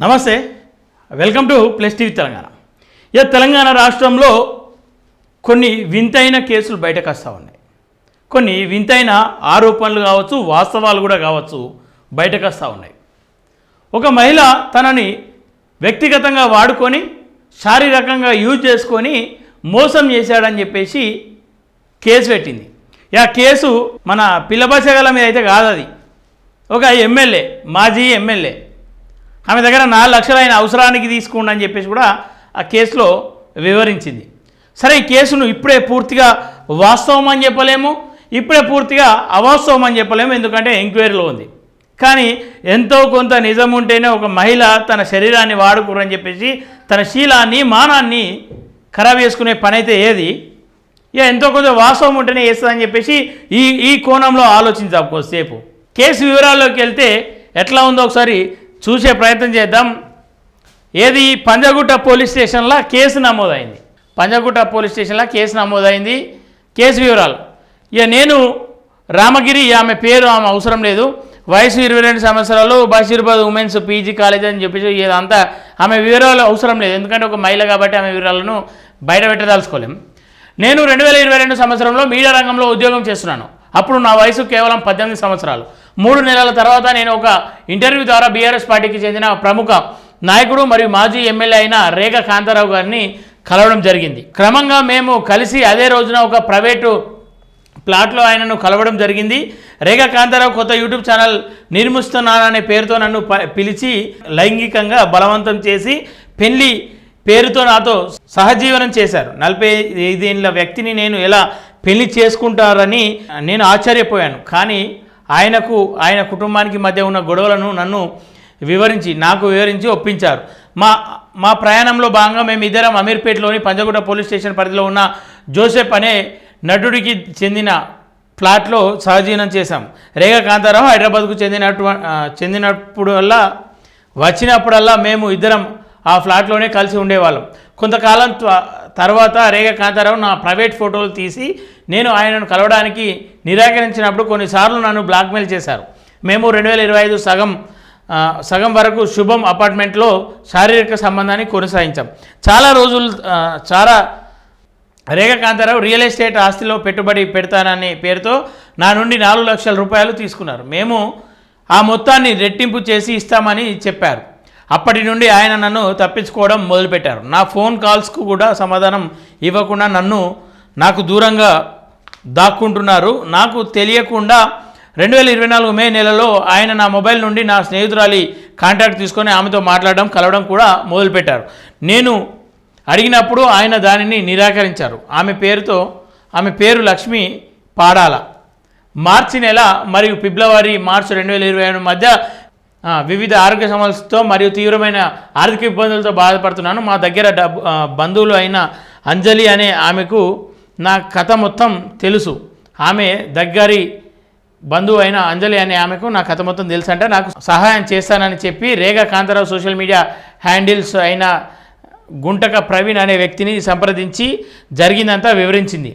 నమస్తే, welcome to plus TV Telangana. Telangana రాష్ట్రంలో కొన్ని వింతైన కేసులు బయటకు వస్తూ ఉన్నాయి. కొన్ని వింతైన ఆరోపణలు కావచ్చు, వాస్తవాలు కూడా కావచ్చు బయటకు వస్తూ ఉన్నాయి. ఒక మహిళ తనని వ్యక్తిగతంగా వాడుకొని శారీరకంగా యూజ్ చేసుకొని మోసం చేశాడని చెప్పేసి కేసు పెట్టింది. ఆ కేసు మన పిల్లబచ్చగల మీద అయితే కాదు, అది ఒక ఎమ్మెల్యే, మాజీ ఎమ్మెల్యే. ఆమె దగ్గర 4 లక్షలు ఆయన అవసరానికి తీసుకోండి అని చెప్పేసి కూడా ఆ కేసులో వివరించింది. సరే, ఈ కేసును ఇప్పుడే పూర్తిగా వాస్తవం అని చెప్పలేము, ఇప్పుడే పూర్తిగా అవాస్తవం అని చెప్పలేము, ఎందుకంటే ఎంక్వైరీలో ఉంది. కానీ ఎంతో కొంత నిజం ఉంటేనే ఒక మహిళ తన శరీరాన్ని వాడుకోరని చెప్పేసి తన శీలాన్ని, మానాన్ని ఖరాబ్ చేసుకునే పని అయితే ఏది, ఎంతో కొంత వాస్తవం ఉంటేనే వేస్తుందని చెప్పేసి ఈ కోణంలో ఆలోచించాం. కొద్దిసేపు కేసు వివరాల్లోకి వెళ్తే ఎట్లా ఉందో ఒకసారి చూసే ప్రయత్నం చేద్దాం. ఏది పంజాగుట్ట పోలీస్ స్టేషన్లో కేసు నమోదైంది. పంజాగుట్ట పోలీస్ స్టేషన్లో కేసు నమోదైంది. కేసు వివరాలు, నేను రామగిరి, ఆమె పేరు ఆమె అవసరం లేదు, వయసు 22 సంవత్సరాలు, బషీర్బాద్ ఉమెన్స్ పీజీ కాలేజ్ అని చెప్పేసి ఇదంతా ఆమె వివరాలు అవసరం లేదు, ఎందుకంటే ఒక మహిళ కాబట్టి ఆమె వివరాలను బయట పెట్టదలుచుకోలేం. నేను 2022 సంవత్సరంలో మీడియా రంగంలో ఉద్యోగం చేస్తున్నాను. అప్పుడు నా వయసు కేవలం 18 సంవత్సరాలు. 3 నెలల తర్వాత నేను ఒక ఇంటర్వ్యూ ద్వారా బీఆర్ఎస్ పార్టీకి చెందిన ప్రముఖ నాయకుడు మరియు మాజీ ఎమ్మెల్యే అయిన రేగ కాంతారావు గారిని కలవడం జరిగింది. క్రమంగా మేము కలిసి అదే రోజున ఒక ప్రైవేటు ప్లాట్లో ఆయనను కలవడం జరిగింది. రేగ కాంతారావు కొత్త యూట్యూబ్ ఛానల్ నిర్మిస్తున్నాననే పేరుతో నన్ను పిలిచి లైంగికంగా బలవంతం చేసి పెళ్లి పేరుతో నాతో సహజీవనం చేశారు. 45 ఏళ్ల వ్యక్తిని నేను ఎలా పెళ్లి చేసుకుంటారని నేను ఆశ్చర్యపోయాను. కానీ ఆయన కుటుంబానికి మధ్య ఉన్న గొడవలను నాకు వివరించి ఒప్పించారు. మా ప్రయాణంలో భాగంగా మేము ఇద్దరం అమీర్పేటలోని పంజాగుట్ట పోలీస్ స్టేషన్ పరిధిలో ఉన్న జోసెఫ్ అనే నటుడికి చెందిన ఫ్లాట్లో సహజీవనం చేశాం. రేగ కాంతారావు హైదరాబాద్కు వచ్చినప్పుడల్లా మేము ఇద్దరం ఆ ఫ్లాట్లోనే కలిసి ఉండేవాళ్ళం. కొంతకాలం తర్వాత రేగ కాంతారావు నా ప్రైవేట్ ఫోటోలు తీసి నేను ఆయనను కలవడానికి నిరాకరించినప్పుడు కొన్నిసార్లు నన్ను బ్లాక్మెయిల్ చేశారు. మేము 2025 సగం వరకు శుభం అపార్ట్మెంట్లో శారీరక సంబంధాన్ని కొనసాగించాం. చాలా రేగ కాంతారావు రియల్ ఎస్టేట్ ఆస్తిలో పెట్టుబడి పెడతాననే పేరుతో నా నుండి 4 లక్షల రూపాయలు తీసుకున్నారు. మేము ఆ మొత్తాన్ని రెట్టింపు చేసి ఇస్తామని చెప్పారు. అప్పటి నుండి ఆయన నన్ను తప్పించుకోవడం మొదలుపెట్టారు. నా ఫోన్ కాల్స్కు కూడా సమాధానం ఇవ్వకుండా నాకు దూరంగా దాక్కుంటున్నారు. నాకు తెలియకుండా 2024 మే నెలలో ఆయన నా మొబైల్ నుండి నా స్నేహితురాలి కాంటాక్ట్ తీసుకొని ఆమెతో మాట్లాడడం, కలవడం కూడా మొదలుపెట్టారు. నేను అడిగినప్పుడు ఆయన దానిని నిరాకరించారు. ఆమె పేరు లక్ష్మి పాడాల. మార్చి నెల మరియు ఫిబ్రవరి మార్చి 2025 మధ్య వివిధ ఆరోగ్య సమస్యలతో మరియు తీవ్రమైన ఆర్థిక ఇబ్బందులతో బాధపడుతున్నాను. మా దగ్గర బంధువులు అయిన అంజలి అనే ఆమెకు నా కథ మొత్తం తెలుసు. ఆమె దగ్గరి బంధువు అయిన అంజలి అనే ఆమెకు నా కథ మొత్తం తెలుసు అంటే నాకు సహాయం చేస్తానని చెప్పి రేగ కాంతారావు సోషల్ మీడియా హ్యాండిల్స్ అయిన గుంటక ప్రవీణ్ అనే వ్యక్తిని సంప్రదించి జరిగిందంతా వివరించింది.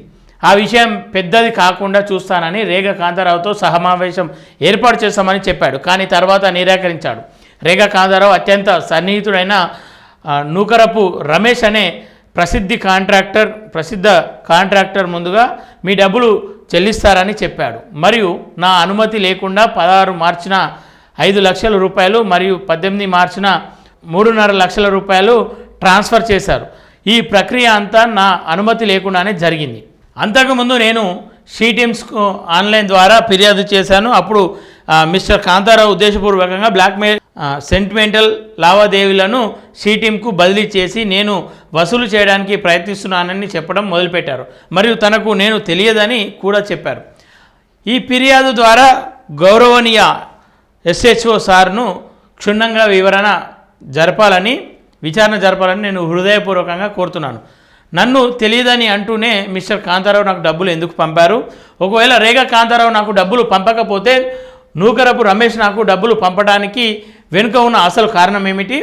ఆ విషయం పెద్దది కాకుండా చూస్తానని రేగ కాంతారావుతో సమావేశం ఏర్పాటు చేస్తామని చెప్పాడు. కానీ తర్వాత నిరాకరించాడు. రేగ కాంతారావు అత్యంత సన్నిహితుడైన నూకరపు రమేష్ అనే ప్రసిద్ధ కాంట్రాక్టర్ ముందుగా మీ డబ్బులు చెల్లిస్తారని చెప్పాడు. మరియు నా అనుమతి లేకుండా 16 మార్చిన 5 లక్షల రూపాయలు మరియు 18 మార్చిన 3.5 లక్షల రూపాయలు ట్రాన్స్ఫర్ చేశారు. ఈ ప్రక్రియ అంతా నా అనుమతి లేకుండానే జరిగింది. అంతకుముందు నేను షీటీమ్స్కు ఆన్లైన్ ద్వారా ఫిర్యాదు చేశాను. అప్పుడు మిస్టర్ కాంతారావు ఉద్దేశపూర్వకంగా బ్లాక్మెయిల్ సెంటిమెంటల్ లావాదేవీలను షీటీమ్కు బదిలీ చేసి నేను వసూలు చేయడానికి ప్రయత్నిస్తున్నానని చెప్పడం మొదలుపెట్టారు. మరియు తనకు నేను తెలియదని కూడా చెప్పారు. ఈ ఫిర్యాదు ద్వారా గౌరవనీయ SHO సార్ను క్షుణ్ణంగా విచారణ జరపాలని నేను హృదయపూర్వకంగా కోరుతున్నాను. నన్ను తెలియదని అంటూనే మిస్టర్ కాంతారావు నాకు డబ్బులు ఎందుకు పంపారు? ఒకవేళ రేగ కాంతారావు నాకు డబ్బులు పంపకపోతే నూకరపు రమేష్ నాకు డబ్బులు పంపడానికి వెనుక ఉన్న అసలు కారణం ఏమిటి?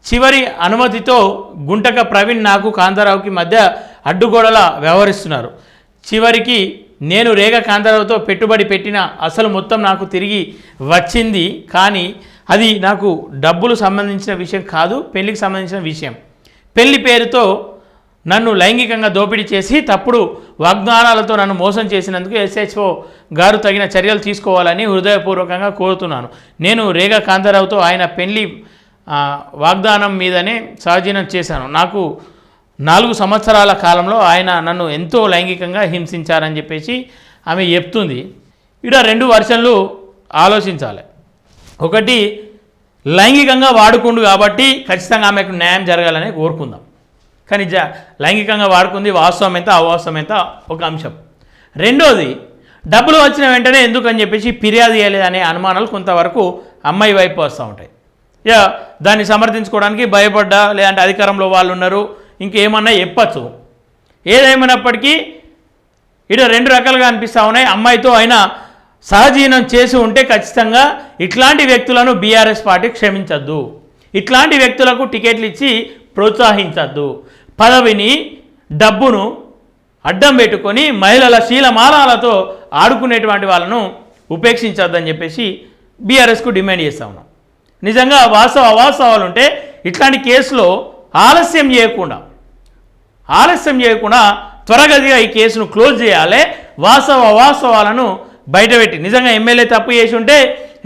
చివరి అనుమతితో గుంటక ప్రవీణ్ నాకు కాంతారావుకి మధ్య అడ్డుగోడలా వ్యవహరిస్తున్నారు. చివరికి నేను రేగ కాంతారావుతో పెట్టుబడి పెట్టిన అసలు మొత్తం నాకు తిరిగి వచ్చింది. కానీ అది నాకు డబ్బులు సంబంధించిన విషయం కాదు, పెళ్లికి సంబంధించిన విషయం. పెళ్లి పేరుతో నన్ను లైంగికంగా దోపిడీ చేసి తప్పుడు వాగ్దానాలతో నన్ను మోసం చేసినందుకు ఎస్హెచ్ఓ గారు తగిన చర్యలు తీసుకోవాలని హృదయపూర్వకంగా కోరుతున్నాను. నేను రేగా కాంతారావుతో ఆయన పెళ్లి వాగ్దానం మీదనే సహజీవనం చేశాను. నాకు 4 సంవత్సరాల కాలంలో ఆయన నన్ను ఎంతో లైంగికంగా హింసించారని చెప్పేసి ఆమె చెప్తుంది. ఇక్కడ 2 వర్షన్లు ఆలోచించాలి. ఒకటి, లైంగికంగా వాడుకుండు కాబట్టి ఖచ్చితంగా ఆమెకు న్యాయం జరగాలని కోరుకుందాం. కానీ లైంగికంగా వాడుకుంది వాస్తవం ఎంత అవాస్తవం ఎంత ఒక అంశం. రెండోది, డబ్బులు వచ్చిన వెంటనే ఎందుకని చెప్పేసి ఫిర్యాదు చేయలేదనే అనుమానాలు కొంతవరకు అమ్మాయి వైపు వస్తూ ఉంటాయి. ఇక దాన్ని సమర్థించుకోవడానికి భయపడ్డా, లేదంటే అధికారంలో వాళ్ళు ఉన్నారు, ఇంకేమన్నా చెప్పచ్చు. ఏదేమైనప్పటికీ ఇక్కడ 2 రకాలుగా అనిపిస్తూ ఉన్నాయి. అమ్మాయితో అయినా సహజీవనం చేసి ఉంటే ఖచ్చితంగా ఇట్లాంటి వ్యక్తులను బీఆర్ఎస్ పార్టీ క్షమించద్దు. ఇట్లాంటి వ్యక్తులకు టికెట్లు ఇచ్చి ప్రోత్సహించద్దు. పదవిని డబ్బును అడ్డం పెట్టుకొని మహిళల శీలమాలాలతో ఆడుకునేటువంటి వాళ్ళను ఉపేక్షించద్దని చెప్పేసి బీఆర్ఎస్కు డిమాండ్ చేస్తూ ఉన్నాం. నిజంగా అవాస్తవాలు ఉంటే ఇట్లాంటి కేసులో ఆలస్యం చేయకుండా త్వరగతిగా ఈ కేసును క్లోజ్ చేయాలి. అవాస్తవాలను బయటపెట్టి నిజంగా ఎమ్మెల్యే తప్పు చేసి ఉంటే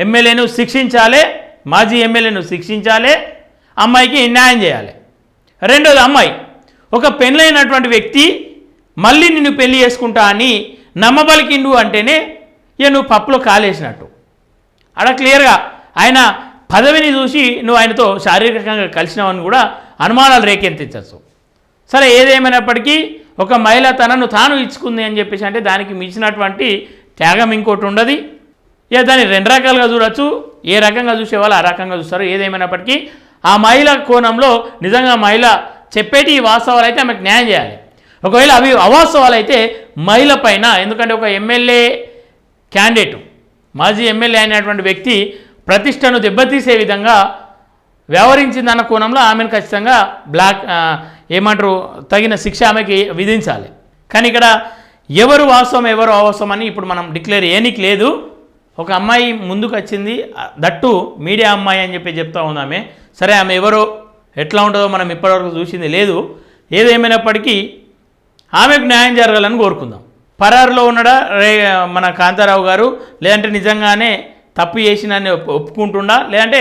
ఎమ్మెల్యేను శిక్షించాలి, మాజీ ఎమ్మెల్యేను శిక్షించాలి, అమ్మాయికి న్యాయం చేయాలి. రెండోది, అమ్మాయి ఒక పెళ్ళైనటువంటి వ్యక్తి మళ్ళీ నిన్ను పెళ్లి చేసుకుంటా అని నమ్మబలికిండు అంటేనే ఇక నువ్వు పప్పులో కాలేసినట్టు. అక్కడ క్లియర్గా ఆయన పదవిని చూసి నువ్వు ఆయనతో శారీరకంగా కలిసినావని కూడా అనుమానాలు రేకెత్తించవచ్చు. సరే, ఏదేమైనప్పటికీ ఒక మహిళ తనను తాను ఇచ్చుకుంది అని చెప్పేసి అంటే దానికి మించినటువంటి త్యాగం ఇంకోటి ఉండదు. ఇక దాన్ని 2 రకాలుగా చూడొచ్చు. ఏ రకంగా చూసేవాళ్ళు ఆ రకంగా చూస్తారు. ఏదేమైనప్పటికీ ఆ మహిళ కోణంలో నిజంగా మహిళ చెప్పేటి ఈ వాస్తవాలు అయితే ఆమెకు న్యాయం చేయాలి. ఒకవేళ అవి అవాస్తవాలు అయితే మహిళ పైన, ఎందుకంటే ఒక ఎమ్మెల్యే క్యాండిడేట్ మాజీ ఎమ్మెల్యే అయినటువంటి వ్యక్తి ప్రతిష్టను దెబ్బతీసే విధంగా వ్యవహరించిందన్న కోణంలో ఆమెను ఖచ్చితంగా తగిన శిక్ష ఆమెకి విధించాలి. కానీ ఇక్కడ ఎవరు వాస్తవం ఎవరు అవాస్తవం అని ఇప్పుడు మనం డిక్లేర్ చేయనీకి లేదు. ఒక అమ్మాయి ముందుకు వచ్చింది, దట్టు మీడియా అమ్మాయి అని చెప్తా ఉంది ఆమె. సరే, ఆమె ఎవరో ఎట్లా ఉంటుందో మనం ఇప్పటివరకు చూసింది లేదు. ఏదేమైనప్పటికీ ఆమెకు న్యాయం జరగాలని కోరుకుందాం. పరారులో ఉన్నాడా మన కాంతారావు గారు, లేదంటే నిజంగానే తప్పు చేసినని ఒప్పుకుంటుండా, లేదంటే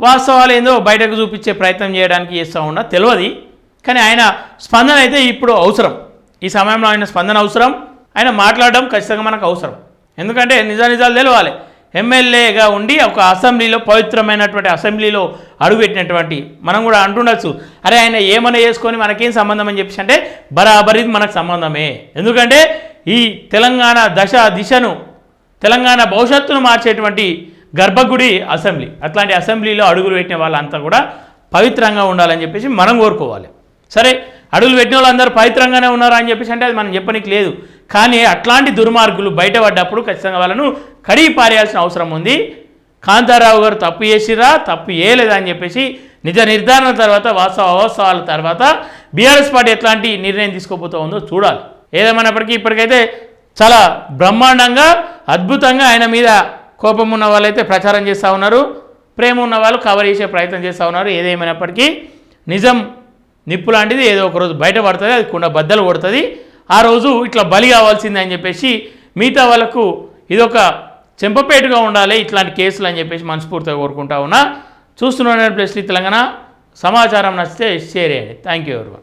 వాస్తవాలు ఏందో బయటకు చూపించే ప్రయత్నం చేయడానికి చేస్తూ ఉండా తెలియదు. కానీ ఆయన స్పందన అయితే ఇప్పుడు అవసరం. ఈ సమయంలో ఆయన స్పందన అవసరం. ఆయన మాట్లాడడం ఖచ్చితంగా మనకు అవసరం. ఎందుకంటే నిజాలు తెలవాలి. ఎమ్మెల్యేగా ఉండి ఒక అసెంబ్లీలో, పవిత్రమైనటువంటి అసెంబ్లీలో అడుగుపెట్టినటువంటి మనం కూడా అంటుండొచ్చు, అరే ఆయన ఏమైనా చేసుకొని మనకేం సంబంధం అని చెప్పేసి అంటే బరాబరి మనకు సంబంధమే. ఎందుకంటే ఈ తెలంగాణ దిశను తెలంగాణ భవిష్యత్తును మార్చేటువంటి గర్భగుడి అసెంబ్లీ. అట్లాంటి అసెంబ్లీలో అడుగులు పెట్టిన వాళ్ళంతా కూడా పవిత్రంగా ఉండాలని చెప్పేసి మనం కోరుకోవాలి. సరే, అడుగులు పెట్టిన వాళ్ళందరూ పవిత్రంగానే ఉన్నారా అని చెప్పేసి అంటే అది మనం చెప్పనీకి లేదు. కానీ అట్లాంటి దుర్మార్గులు బయటపడ్డప్పుడు ఖచ్చితంగా వాళ్ళను కడిగి పారేయాల్సిన అవసరం ఉంది. కాంతారావు గారు తప్పు చేసిరా, తప్పు చేయలేదా అని చెప్పేసి నిజ నిర్ధారణ తర్వాత, అవాస్తవాల తర్వాత బీఆర్ఎస్ పార్టీ ఎట్లాంటి నిర్ణయం తీసుకోబోతూ ఉందో చూడాలి. ఏదేమైనప్పటికీ ఇప్పటికైతే చాలా బ్రహ్మాండంగా అద్భుతంగా ఆయన మీద కోపం ఉన్న వాళ్ళైతే ప్రచారం చేస్తూ ఉన్నారు, ప్రేమ ఉన్న వాళ్ళు కవర్ చేసే ప్రయత్నం చేస్తూ ఉన్నారు. ఏదేమైనప్పటికీ నిజం నిప్పు లాంటిది, ఏదో ఒకరోజు బయటపడుతుంది, అది కుండ బద్దలు కొడుతుంది. ఆ రోజు ఇట్లా బలి కావాల్సిందే అని చెప్పేసి మిగతా వాళ్ళకు ఇదొక చెంపపేటుగా ఉండాలి ఇట్లాంటి కేసులు అని చెప్పేసి మనస్ఫూర్తిగా కోరుకుంటా ఉన్నా. చూస్తున్నాను ప్లస్ తెలంగాణ. సమాచారం నచ్చితే షేర్ చేయండి. Thank you everyone.